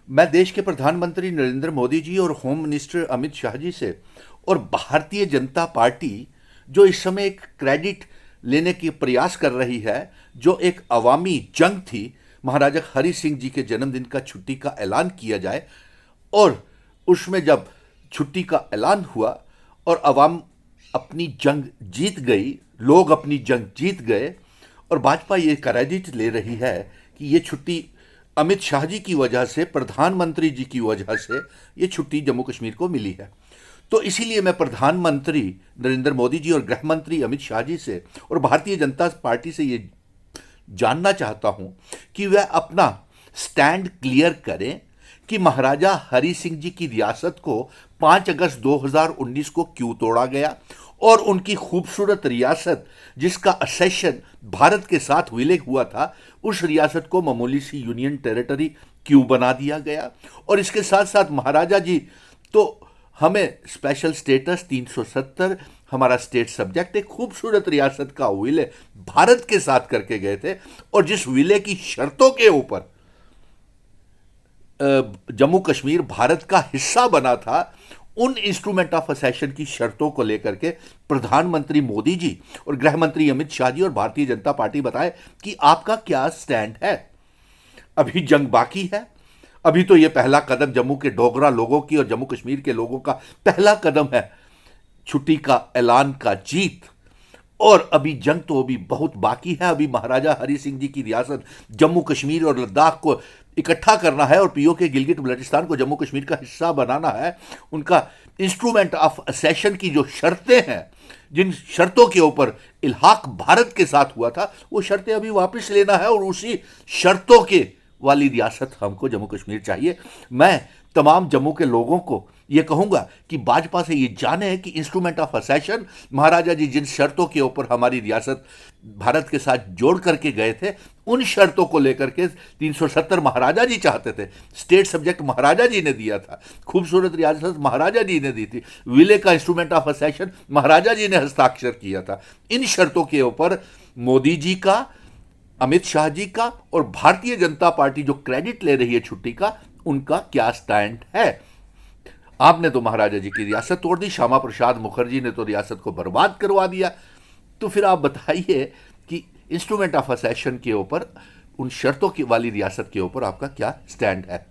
मैं देश के प्रधानमंत्री नरेंद्र मोदी जी और होम मिनिस्टर अमित शाह जी से और भारतीय जनता पार्टी जो इस समय एक क्रेडिट लेने की प्रयास कर रही है, जो एक अवामी जंग थी, महाराजा हरि सिंह जी के जन्मदिन का छुट्टी का ऐलान किया जाए, और उसमें जब छुट्टी का ऐलान हुआ और अवाम अपनी जंग जीत गई, लोग अपनी जंग जीत गए, और भाजपा ये क्रेडिट ले रही है कि ये छुट्टी अमित शाह जी की वजह से, प्रधानमंत्री जी की वजह से ये छुट्टी जम्मू कश्मीर को मिली है। तो इसीलिए मैं प्रधानमंत्री नरेंद्र मोदी जी और गृह मंत्री अमित शाह जी से और भारतीय जनता पार्टी से ये जानना चाहता हूं कि वह अपना स्टैंड क्लियर करें कि महाराजा हरि सिंह जी की रियासत को 5 अगस्त 2019 को क्यों तोड़ा गया, और उनकी खूबसूरत रियासत जिसका असेशन भारत के साथ विलय हुआ था, उस रियासत को मामूली सी यूनियन टेरिटरी क्यों बना दिया गया। और इसके साथ साथ महाराजा जी तो हमें स्पेशल स्टेटस 370 हमारा स्टेट सब्जेक्ट, एक खूबसूरत रियासत का विलय भारत के साथ करके गए थे, और जिस विलय की शर्तों के ऊपर जम्मू कश्मीर भारत का हिस्सा बना था, उन इंस्ट्रूमेंट ऑफ असेशन की शर्तों को लेकर के प्रधानमंत्री मोदी जी और गृह मंत्री अमित शाह जी और भारतीय जनता पार्टी बताए कि आपका क्या स्टैंड है। अभी जंग बाकी है, अभी तो यह पहला कदम जम्मू के डोगरा लोगों की और जम्मू कश्मीर के लोगों का पहला कदम है, छुट्टी का ऐलान का जीत। और अभी जंग तो अभी बहुत बाकी है। अभी महाराजा हरि सिंह जी की रियासत जम्मू कश्मीर और लद्दाख को इकट्ठा करना है, और पीओके गिलगित बल्टिस्तान को जम्मू कश्मीर का हिस्सा बनाना है। उनका इंस्ट्रूमेंट ऑफ असेशन की जो शर्तें हैं, जिन शर्तों के ऊपर इल्हाक भारत के साथ हुआ था, वो शर्तें अभी वापस लेना है, और उसी शर्तों के वाली रियासत हमको जम्मू कश्मीर चाहिए। मैं तमाम जम्मू के लोगों को ये कहूंगा कि भाजपा से ये जाने कि इंस्ट्रूमेंट ऑफ असेशन महाराजा जी जिन शर्तों के ऊपर हमारी रियासत भारत के साथ जोड़ करके गए थे, उन शर्तों को लेकर के 370 महाराजा जी चाहते थे, स्टेट सब्जेक्ट महाराजा जी ने दिया था, खूबसूरत रियासत महाराजा जी ने दी थी, विलय का इंस्ट्रूमेंट ऑफ असेशन महाराजा जी ने हस्ताक्षर किया था। इन शर्तों के ऊपर मोदी जी का, अमित शाह जी का और भारतीय जनता पार्टी जो क्रेडिट ले रही है छुट्टी का, उनका क्या स्टैंड है। आपने तो महाराजा जी की रियासत तोड़ दी, श्यामा प्रसाद मुखर्जी ने तो रियासत को बर्बाद करवा दिया। तो फिर आप बताइए कि इंस्ट्रूमेंट ऑफ असेशन के ऊपर, उन शर्तों की वाली रियासत के ऊपर आपका क्या स्टैंड है।